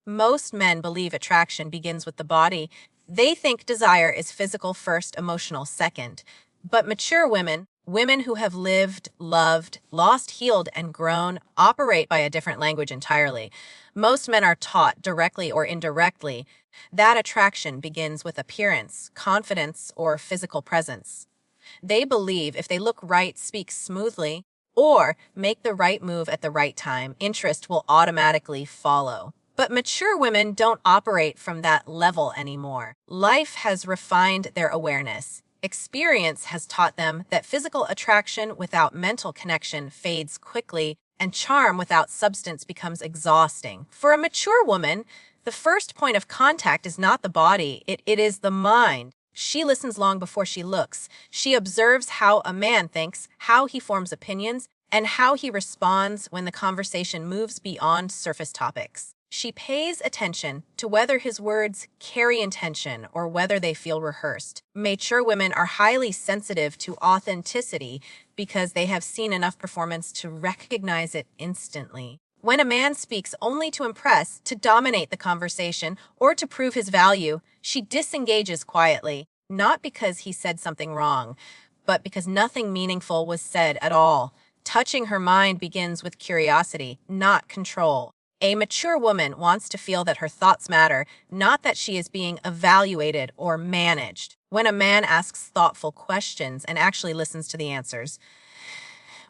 Most men believe attraction begins with the body. They think desire is physical first, emotional second. But mature women, women who have lived, loved, lost, healed, and grown, operate by a different language entirely. Most men are taught, directly or indirectly, that attraction begins with appearance, confidence, or physical presence. They believe if they look right, speak smoothly, or make the right move at the right time, interest will automatically follow. But mature women don't operate from that level anymore. Life has refined their awareness. Experience has taught them that physical attraction without mental connection fades quickly, and charm without substance becomes exhausting. For a mature woman, the first point of contact is not the body, it is the mind. She listens long before she looks. She observes how a man thinks, how he forms opinions, and how he responds when the conversation moves beyond surface topics. She pays attention to whether his words carry intention or whether they feel rehearsed. Mature women are highly sensitive to authenticity because they have seen enough performance to recognize it instantly. When a man speaks only to impress, to dominate the conversation, or to prove his value, she disengages quietly, not because he said something wrong, but because nothing meaningful was said at all. Touching her mind begins with curiosity, not control. A mature woman wants to feel that her thoughts matter, not that she is being evaluated or managed. When a man asks thoughtful questions and actually listens to the answers,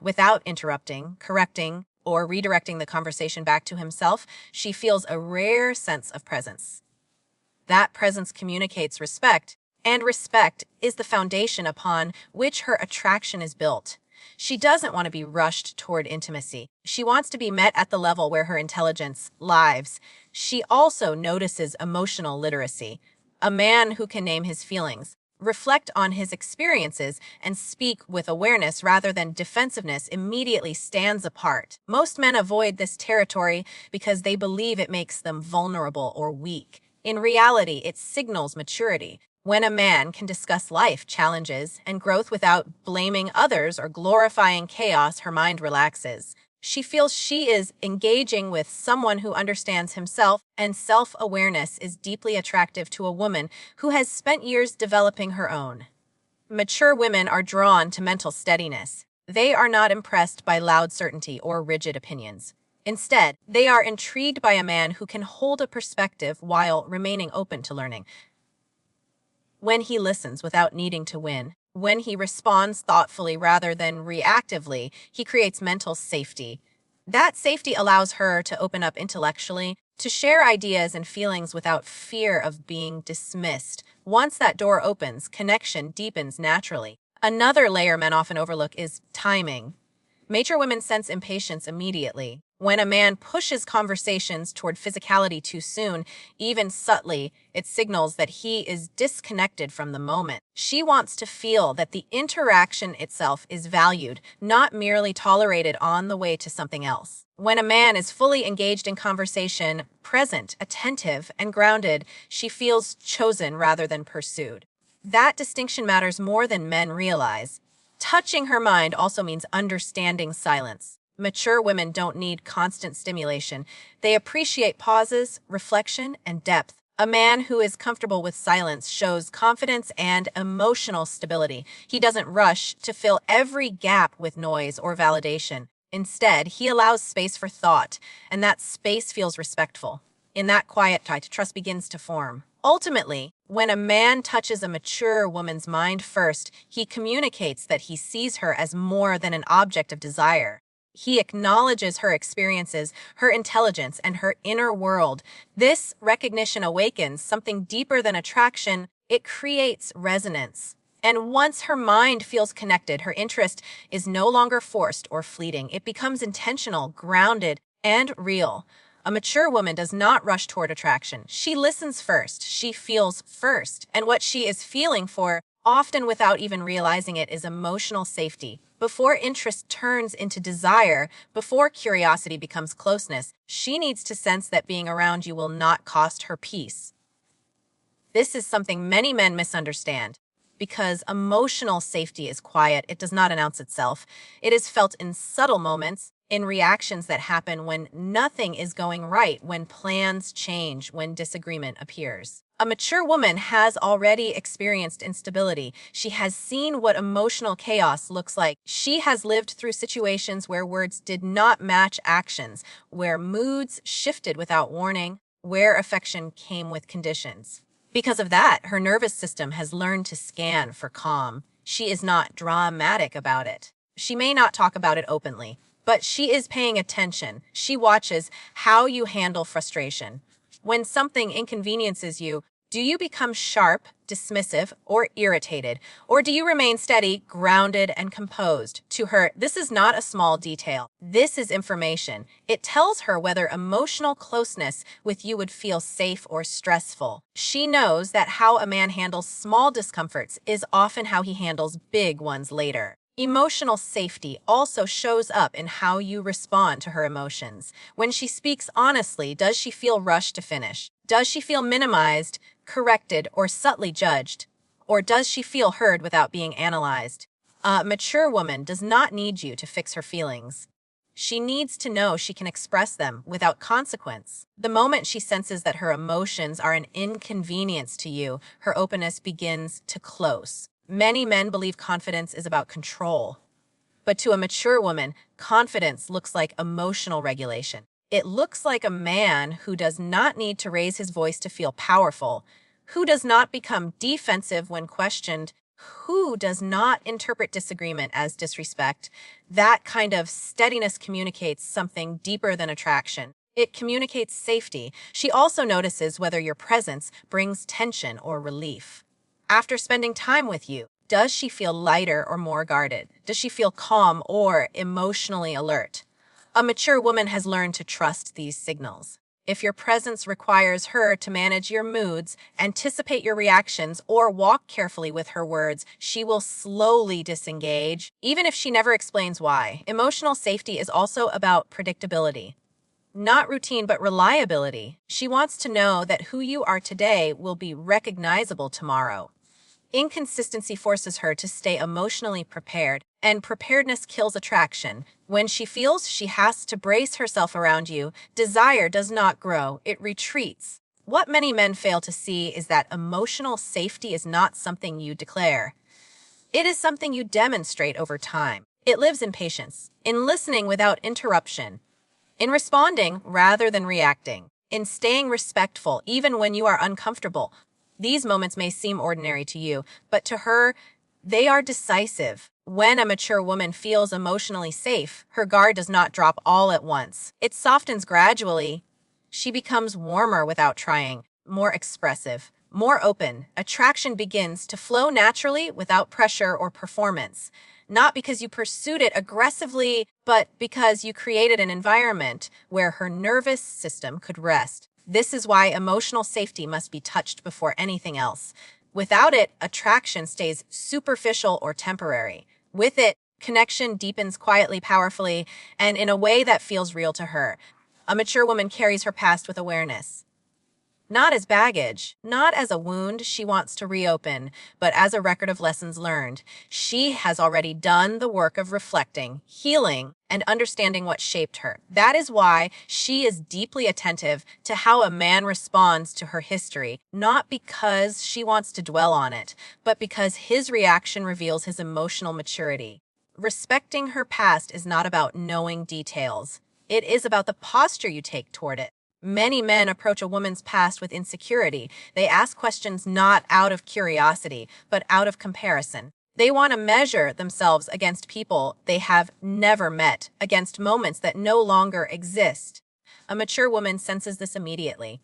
without interrupting, correcting, or redirecting the conversation back to himself, she feels a rare sense of presence. That presence communicates respect, and respect is the foundation upon which her attraction is built. She doesn't want to be rushed toward intimacy. She wants to be met at the level where her intelligence lives. She also notices emotional literacy. A man who can name his feelings, reflect on his experiences, and speak with awareness rather than defensiveness immediately stands apart. Most men avoid this territory because they believe it makes them vulnerable or weak. In reality, it signals maturity. When a man can discuss life, challenges, and growth without blaming others or glorifying chaos, her mind relaxes. She feels she is engaging with someone who understands himself, and self-awareness is deeply attractive to a woman who has spent years developing her own. Mature women are drawn to mental steadiness. They are not impressed by loud certainty or rigid opinions. Instead, they are intrigued by a man who can hold a perspective while remaining open to learning. When he listens without needing to win, when he responds thoughtfully rather than reactively, he creates mental safety. That safety allows her to open up intellectually, to share ideas and feelings without fear of being dismissed. Once that door opens, connection deepens naturally. Another layer men often overlook is timing. Mature women sense impatience immediately. When a man pushes conversations toward physicality too soon, even subtly, it signals that he is disconnected from the moment. She wants to feel that the interaction itself is valued, not merely tolerated on the way to something else. When a man is fully engaged in conversation, present, attentive, and grounded, she feels chosen rather than pursued. That distinction matters more than men realize. Touching her mind also means understanding silence. Mature women don't need constant stimulation. They appreciate pauses, reflection, and depth. A man who is comfortable with silence shows confidence and emotional stability. He doesn't rush to fill every gap with noise or validation. Instead, he allows space for thought, and that space feels respectful. In that quiet time, trust begins to form. Ultimately, when a man touches a mature woman's mind first, he communicates that he sees her as more than an object of desire. He acknowledges her experiences, her intelligence, and her inner world. This recognition awakens something deeper than attraction. It creates resonance. And once her mind feels connected, her interest is no longer forced or fleeting. It becomes intentional, grounded, and real. A mature woman does not rush toward attraction. She listens first. She feels first. And what she is feeling for, often without even realizing it, is emotional safety. Before interest turns into desire, before curiosity becomes closeness, she needs to sense that being around you will not cost her peace. This is something many men misunderstand. Because emotional safety is quiet, it does not announce itself. It is felt in subtle moments, in reactions that happen when nothing is going right, when plans change, when disagreement appears. A mature woman has already experienced instability. She has seen what emotional chaos looks like. She has lived through situations where words did not match actions, where moods shifted without warning, where affection came with conditions. Because of that, her nervous system has learned to scan for calm. She is not dramatic about it. She may not talk about it openly, but she is paying attention. She watches how you handle frustration. When something inconveniences you, do you become sharp, dismissive, or irritated? Or do you remain steady, grounded, and composed? To her, this is not a small detail. This is information. It tells her whether emotional closeness with you would feel safe or stressful. She knows that how a man handles small discomforts is often how he handles big ones later. Emotional safety also shows up in how you respond to her emotions. When she speaks honestly, does she feel rushed to finish? Does she feel minimized, corrected, or subtly judged? Or does she feel heard without being analyzed? A mature woman does not need you to fix her feelings. She needs to know she can express them without consequence. The moment she senses that her emotions are an inconvenience to you, her openness begins to close. Many men believe confidence is about control. But to a mature woman, confidence looks like emotional regulation. It looks like a man who does not need to raise his voice to feel powerful, who does not become defensive when questioned, who does not interpret disagreement as disrespect. That kind of steadiness communicates something deeper than attraction. It communicates safety. She also notices whether your presence brings tension or relief. After spending time with you, does she feel lighter or more guarded? Does she feel calm or emotionally alert? A mature woman has learned to trust these signals. If your presence requires her to manage your moods, anticipate your reactions, or walk carefully with her words, she will slowly disengage, even if she never explains why. Emotional safety is also about predictability. Not routine, but reliability. She wants to know that who you are today will be recognizable tomorrow. Inconsistency forces her to stay emotionally prepared, and preparedness kills attraction. When she feels she has to brace herself around you, desire does not grow, it retreats. What many men fail to see is that emotional safety is not something you declare. It is something you demonstrate over time. It lives in patience, in listening without interruption, in responding rather than reacting, in staying respectful even when you are uncomfortable. These moments may seem ordinary to you, but to her, they are decisive. When a mature woman feels emotionally safe, her guard does not drop all at once. It softens gradually. She becomes warmer without trying, more expressive, more open. Attraction begins to flow naturally without pressure or performance. Not because you pursued it aggressively, but because you created an environment where her nervous system could rest. This is why emotional safety must be touched before anything else. Without it, attraction stays superficial or temporary. With it, connection deepens quietly, powerfully, and in a way that feels real to her. A mature woman carries her past with awareness. Not as baggage, not as a wound she wants to reopen, but as a record of lessons learned. She has already done the work of reflecting, healing, and understanding what shaped her. That is why she is deeply attentive to how a man responds to her history, not because she wants to dwell on it, but because his reaction reveals his emotional maturity. Respecting her past is not about knowing details. It is about the posture you take toward it. Many men approach a woman's past with insecurity. They ask questions not out of curiosity, but out of comparison. They want to measure themselves against people they have never met, against moments that no longer exist. A mature woman senses this immediately.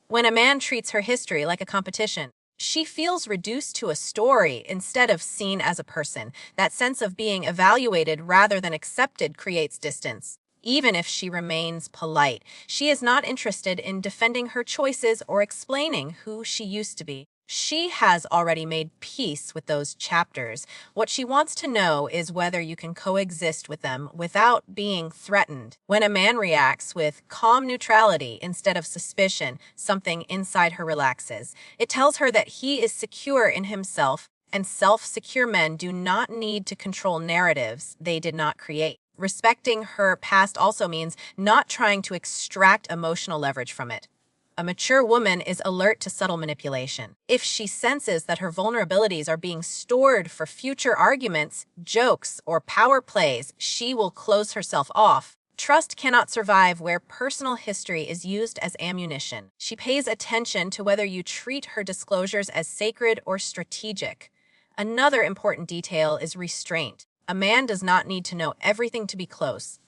When a man treats her history like a competition, she feels reduced to a story instead of seen as a person. That sense of being evaluated rather than accepted creates distance. Even if she remains polite, she is not interested in defending her choices or explaining who she used to be. She has already made peace with those chapters. What she wants to know is whether you can coexist with them without being threatened. When a man reacts with calm neutrality instead of suspicion, something inside her relaxes. It tells her that he is secure in himself, and self-secure men do not need to control narratives they did not create. Respecting her past also means not trying to extract emotional leverage from it. A mature woman is alert to subtle manipulation. If she senses that her vulnerabilities are being stored for future arguments, jokes, or power plays, she will close herself off. Trust cannot survive where personal history is used as ammunition. She pays attention to whether you treat her disclosures as sacred or strategic. Another important detail is restraint. A man does not need to know everything to be close.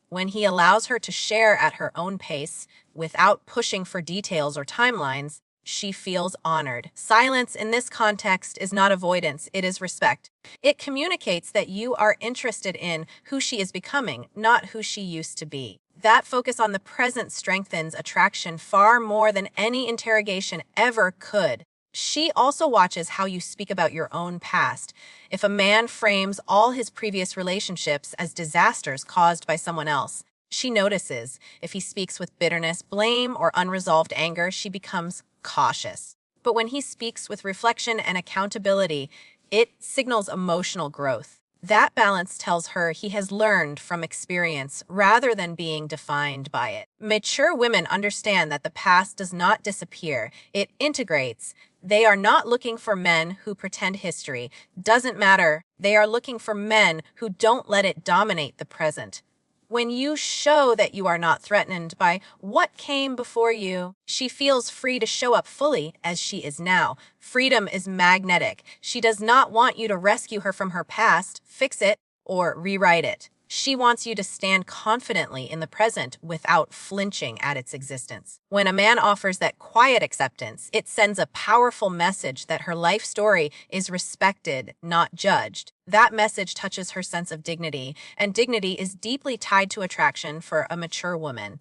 When he allows her to share at her own pace, without pushing for details or timelines, she feels honored. Silence in this context is not avoidance, it is respect. It communicates that you are interested in who she is becoming, not who she used to be. That focus on the present strengthens attraction far more than any interrogation ever could. She also watches how you speak about your own past. If a man frames all his previous relationships as disasters caused by someone else, she notices. If he speaks with bitterness, blame, or unresolved anger, she becomes cautious. But when he speaks with reflection and accountability, it signals emotional growth. That balance tells her he has learned from experience rather than being defined by it. Mature women understand that the past does not disappear, it integrates. They are not looking for men who pretend history doesn't matter. They are looking for men who don't let it dominate the present. When you show that you are not threatened by what came before you, she feels free to show up fully as she is now. Freedom is magnetic. She does not want you to rescue her from her past, fix it, or rewrite it. She wants you to stand confidently in the present without flinching at its existence. When a man offers that quiet acceptance, it sends a powerful message that her life story is respected, not judged. That message touches her sense of dignity, and dignity is deeply tied to attraction for a mature woman.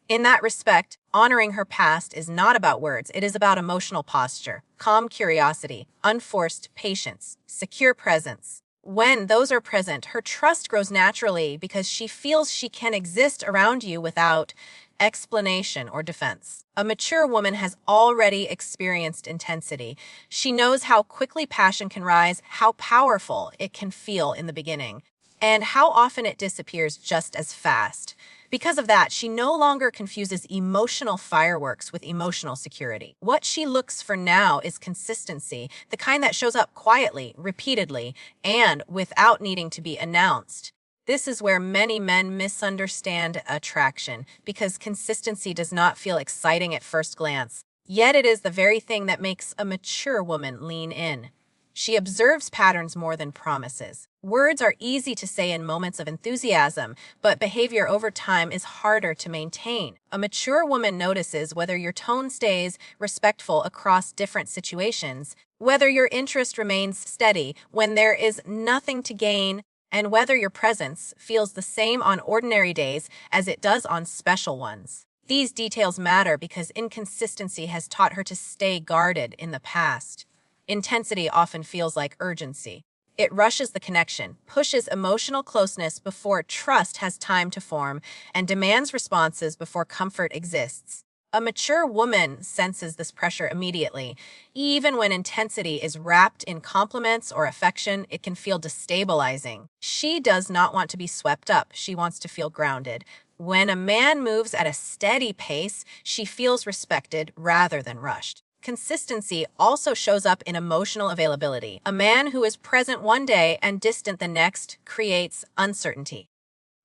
In that respect, honoring her past is not about words, it is about emotional posture, calm curiosity, unforced patience, secure presence. When those are present, her trust grows naturally because she feels she can exist around you without explanation or defense. A mature woman has already experienced intensity. She knows how quickly passion can rise, how powerful it can feel in the beginning, and how often it disappears just as fast. Because of that, she no longer confuses emotional fireworks with emotional security. What she looks for now is consistency, the kind that shows up quietly, repeatedly, and without needing to be announced. This is where many men misunderstand attraction, because consistency does not feel exciting at first glance. Yet it is the very thing that makes a mature woman lean in. She observes patterns more than promises. Words are easy to say in moments of enthusiasm, but behavior over time is harder to maintain. A mature woman notices whether your tone stays respectful across different situations, whether your interest remains steady when there is nothing to gain, and whether your presence feels the same on ordinary days as it does on special ones. These details matter because inconsistency has taught her to stay guarded in the past. Intensity often feels like urgency. It rushes the connection, pushes emotional closeness before trust has time to form, and demands responses before comfort exists. A mature woman senses this pressure immediately. Even when intensity is wrapped in compliments or affection, it can feel destabilizing. She does not want to be swept up. She wants to feel grounded. When a man moves at a steady pace, she feels respected rather than rushed. Consistency also shows up in emotional availability. A man who is present one day and distant the next creates uncertainty.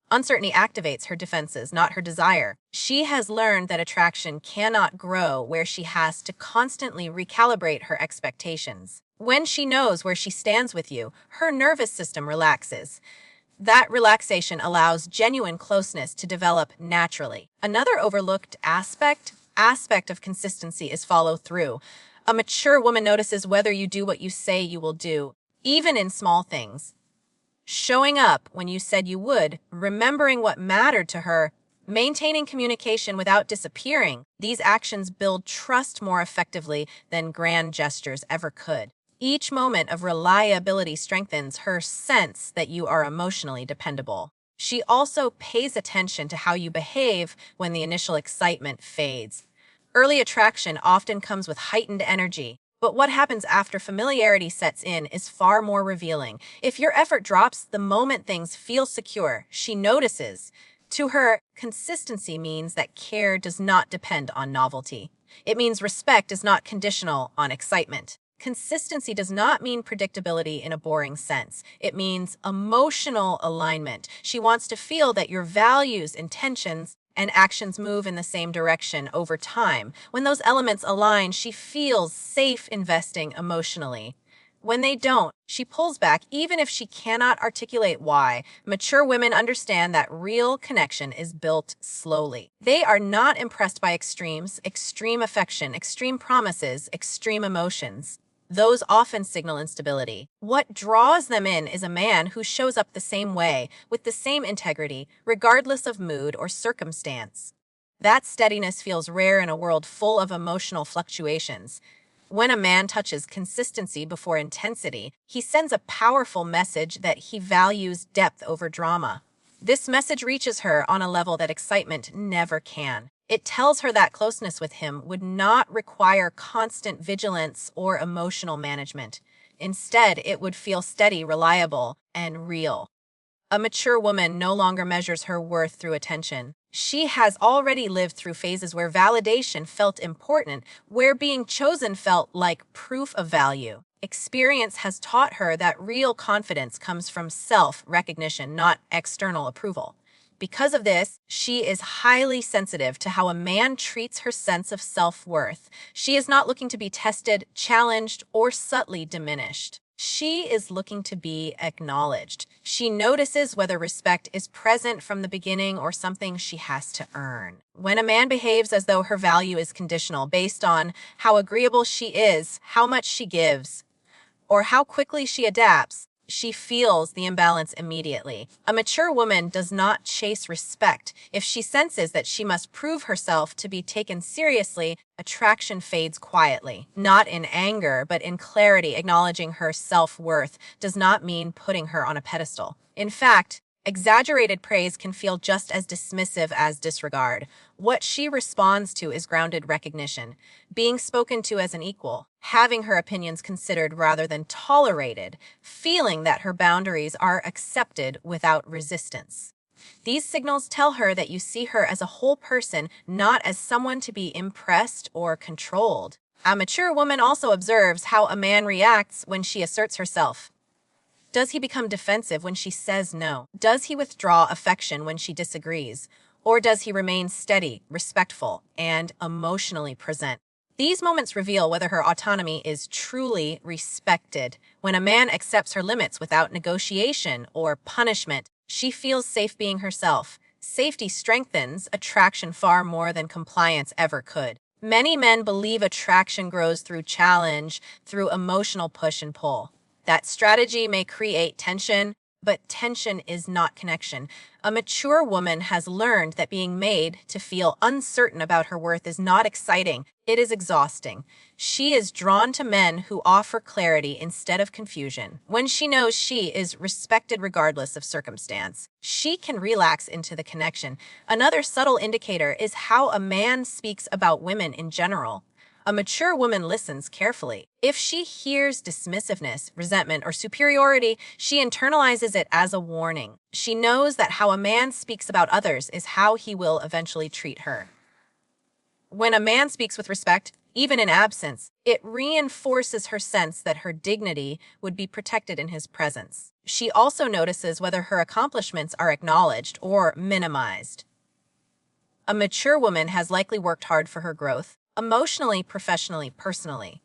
Uncertainty activates her defenses, not her desire. She has learned that attraction cannot grow where she has to constantly recalibrate her expectations. When she knows where she stands with you, her nervous system relaxes. That relaxation allows genuine closeness to develop naturally. Another overlooked aspect of consistency is follow through. A mature woman notices whether you do what you say you will do, even in small things. Showing up when you said you would, remembering what mattered to her, maintaining communication without disappearing, these actions build trust more effectively than grand gestures ever could. Each moment of reliability strengthens her sense that you are emotionally dependable. She also pays attention to how you behave when the initial excitement fades. Early attraction often comes with heightened energy. But what happens after familiarity sets in is far more revealing. If your effort drops the moment things feel secure, she notices. To her, consistency means that care does not depend on novelty. It means respect is not conditional on excitement. Consistency does not mean predictability in a boring sense. It means emotional alignment. She wants to feel that your values, intentions, and actions move in the same direction over time. When those elements align, she feels safe investing emotionally. When they don't, she pulls back even if she cannot articulate why. Mature women understand that real connection is built slowly. They are not impressed by extremes, extreme affection, extreme promises, extreme emotions. Those often signal instability. What draws them in is a man who shows up the same way, with the same integrity, regardless of mood or circumstance. That steadiness feels rare in a world full of emotional fluctuations. When a man touches consistency before intensity, he sends a powerful message that he values depth over drama. This message reaches her on a level that excitement never can. It tells her that closeness with him would not require constant vigilance or emotional management. Instead, it would feel steady, reliable, and real. A mature woman no longer measures her worth through attention. She has already lived through phases where validation felt important, where being chosen felt like proof of value. Experience has taught her that real confidence comes from self-recognition, not external approval. Because of this, she is highly sensitive to how a man treats her sense of self-worth. She is not looking to be tested, challenged, or subtly diminished. She is looking to be acknowledged. She notices whether respect is present from the beginning or something she has to earn. When a man behaves as though her value is conditional based on how agreeable she is, how much she gives, or how quickly she adapts, she feels the imbalance immediately. A mature woman does not chase respect. If she senses that she must prove herself to be taken seriously, attraction fades quietly. Not in anger, but in clarity. Acknowledging her self-worth does not mean putting her on a pedestal. In fact, exaggerated praise can feel just as dismissive as disregard. What she responds to is grounded recognition, being spoken to as an equal, having her opinions considered rather than tolerated, feeling that her boundaries are accepted without resistance. These signals tell her that you see her as a whole person, not as someone to be impressed or controlled. A mature woman also observes how a man reacts when she asserts herself. Does he become defensive when she says no? Does he withdraw affection when she disagrees? Or does he remain steady, respectful, and emotionally present? These moments reveal whether her autonomy is truly respected. When a man accepts her limits without negotiation or punishment, she feels safe being herself. Safety strengthens attraction far more than compliance ever could. Many men believe attraction grows through challenge, through emotional push and pull. That strategy may create tension, but tension is not connection. A mature woman has learned that being made to feel uncertain about her worth is not exciting. It is exhausting. She is drawn to men who offer clarity instead of confusion. When she knows she is respected regardless of circumstance, she can relax into the connection. Another subtle indicator is how a man speaks about women in general. A mature woman listens carefully. If she hears dismissiveness, resentment, or superiority, she internalizes it as a warning. She knows that how a man speaks about others is how he will eventually treat her. When a man speaks with respect, even in absence, it reinforces her sense that her dignity would be protected in his presence. She also notices whether her accomplishments are acknowledged or minimized. A mature woman has likely worked hard for her growth, emotionally, professionally, personally.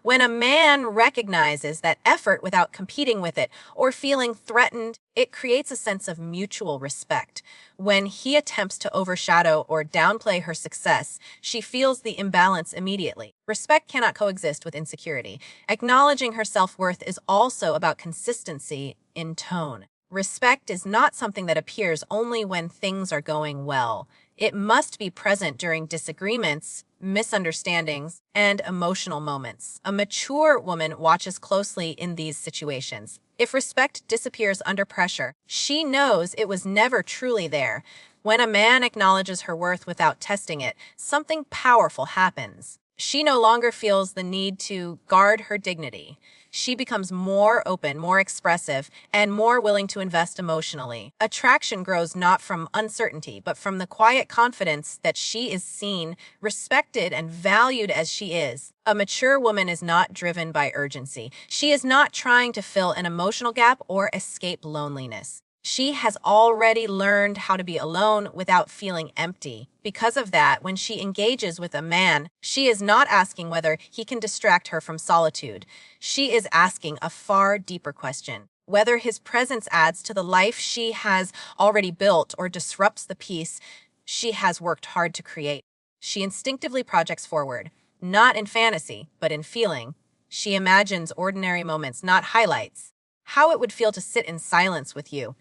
When a man recognizes that effort without competing with it or feeling threatened, it creates a sense of mutual respect. When he attempts to overshadow or downplay her success, she feels the imbalance immediately. Respect cannot coexist with insecurity. Acknowledging her self-worth is also about consistency in tone. Respect is not something that appears only when things are going well. It must be present during disagreements, misunderstandings, and emotional moments. A mature woman watches closely in these situations. If respect disappears under pressure, she knows it was never truly there. When a man acknowledges her worth without testing it, something powerful happens. She no longer feels the need to guard her dignity. She becomes more open, more expressive, and more willing to invest emotionally. Attraction grows not from uncertainty, but from the quiet confidence that she is seen, respected, and valued as she is. A mature woman is not driven by urgency. She is not trying to fill an emotional gap or escape loneliness. She has already learned how to be alone without feeling empty. Because of that, when she engages with a man, she is not asking whether he can distract her from solitude. She is asking a far deeper question: whether his presence adds to the life she has already built or disrupts the peace she has worked hard to create. She instinctively projects forward, not in fantasy, but in feeling. She imagines ordinary moments, not highlights. How it would feel to sit in silence with you.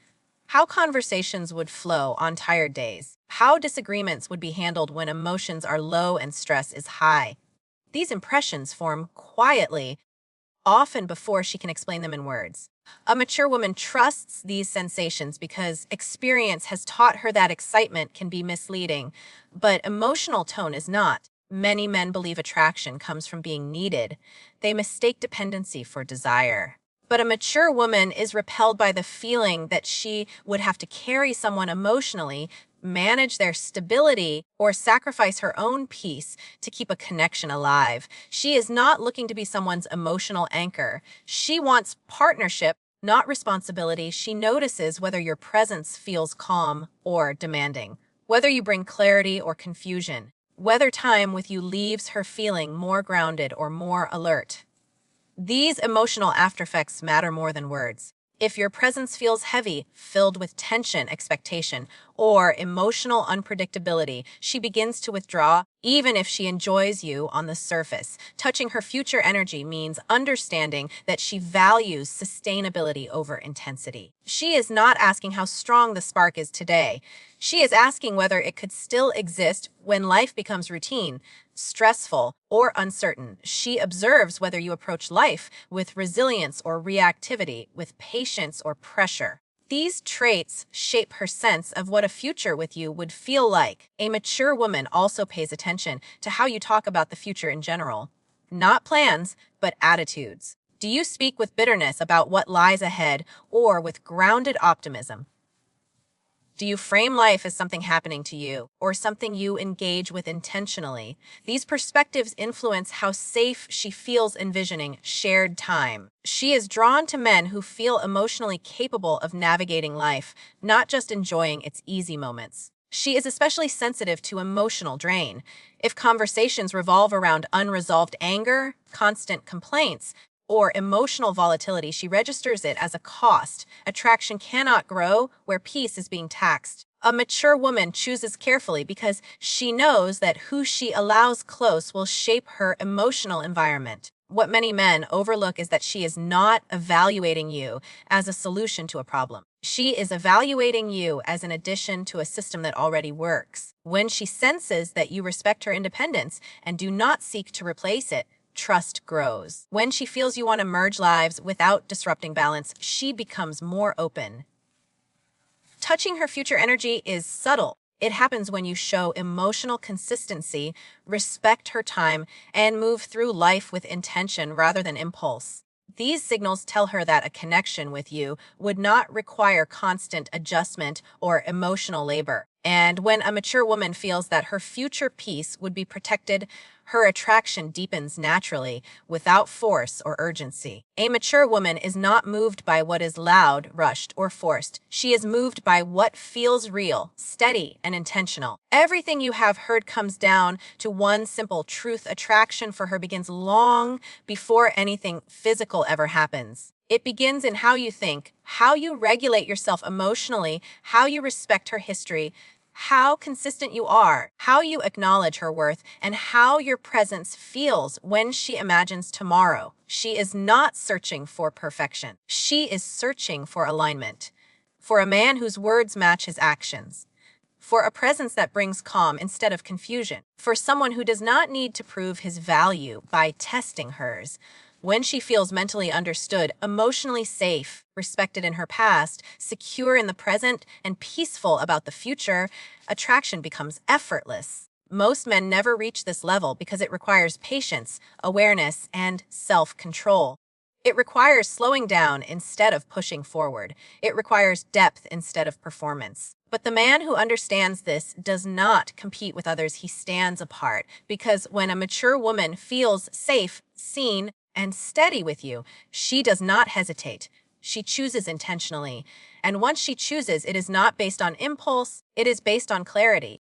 How conversations would flow on tired days. How disagreements would be handled when emotions are low and stress is high. These impressions form quietly, often before she can explain them in words. A mature woman trusts these sensations because experience has taught her that excitement can be misleading, but emotional tone is not. Many men believe attraction comes from being needed. They mistake dependency for desire. But a mature woman is repelled by the feeling that she would have to carry someone emotionally, manage their stability, or sacrifice her own peace to keep a connection alive. She is not looking to be someone's emotional anchor. She wants partnership, not responsibility. She notices whether your presence feels calm or demanding, whether you bring clarity or confusion, whether time with you leaves her feeling more grounded or more alert. These emotional aftereffects matter more than words. If your presence feels heavy, filled with tension, expectation, or emotional unpredictability, she begins to withdraw, even if she enjoys you on the surface. Touching her future energy means understanding that she values sustainability over intensity. She is not asking how strong the spark is today. She is asking whether it could still exist when life becomes routine, stressful, or uncertain. She observes whether you approach life with resilience or reactivity, with patience or pressure. These traits shape her sense of what a future with you would feel like. A mature woman also pays attention to how you talk about the future in general. Not plans, but attitudes. Do you speak with bitterness about what lies ahead or with grounded optimism? Do you frame life as something happening to you or something you engage with intentionally? These perspectives influence how safe she feels envisioning shared time. She is drawn to men who feel emotionally capable of navigating life, not just enjoying its easy moments. She is especially sensitive to emotional drain. If conversations revolve around unresolved anger, constant complaints, or emotional volatility, she registers it as a cost. Attraction cannot grow where peace is being taxed. A mature woman chooses carefully because she knows that who she allows close will shape her emotional environment. What many men overlook is that she is not evaluating you as a solution to a problem. She is evaluating you as an addition to a system that already works. When she senses that you respect her independence and do not seek to replace it, trust grows. When she feels you want to merge lives without disrupting balance, she becomes more open. Touching her future energy is subtle. It happens when you show emotional consistency, respect her time, and move through life with intention rather than impulse. These signals tell her that a connection with you would not require constant adjustment or emotional labor. And when a mature woman feels that her future peace would be protected, her attraction deepens naturally, without force or urgency. A mature woman is not moved by what is loud, rushed, or forced. She is moved by what feels real, steady, and intentional. Everything you have heard comes down to one simple truth: attraction for her begins long before anything physical ever happens. It begins in how you think, how you regulate yourself emotionally, how you respect her history, how consistent you are, how you acknowledge her worth, and how your presence feels when she imagines tomorrow. She is not searching for perfection. She is searching for alignment, for a man whose words match his actions, for a presence that brings calm instead of confusion, for someone who does not need to prove his value by testing hers. When she feels mentally understood, emotionally safe, respected in her past, secure in the present, and peaceful about the future, attraction becomes effortless. Most men never reach this level because it requires patience, awareness, and self-control. It requires slowing down instead of pushing forward. It requires depth instead of performance. But the man who understands this does not compete with others. He stands apart, because when a mature woman feels safe, seen, and steady with you, she does not hesitate. She chooses intentionally. And once she chooses, it is not based on impulse, it is based on clarity.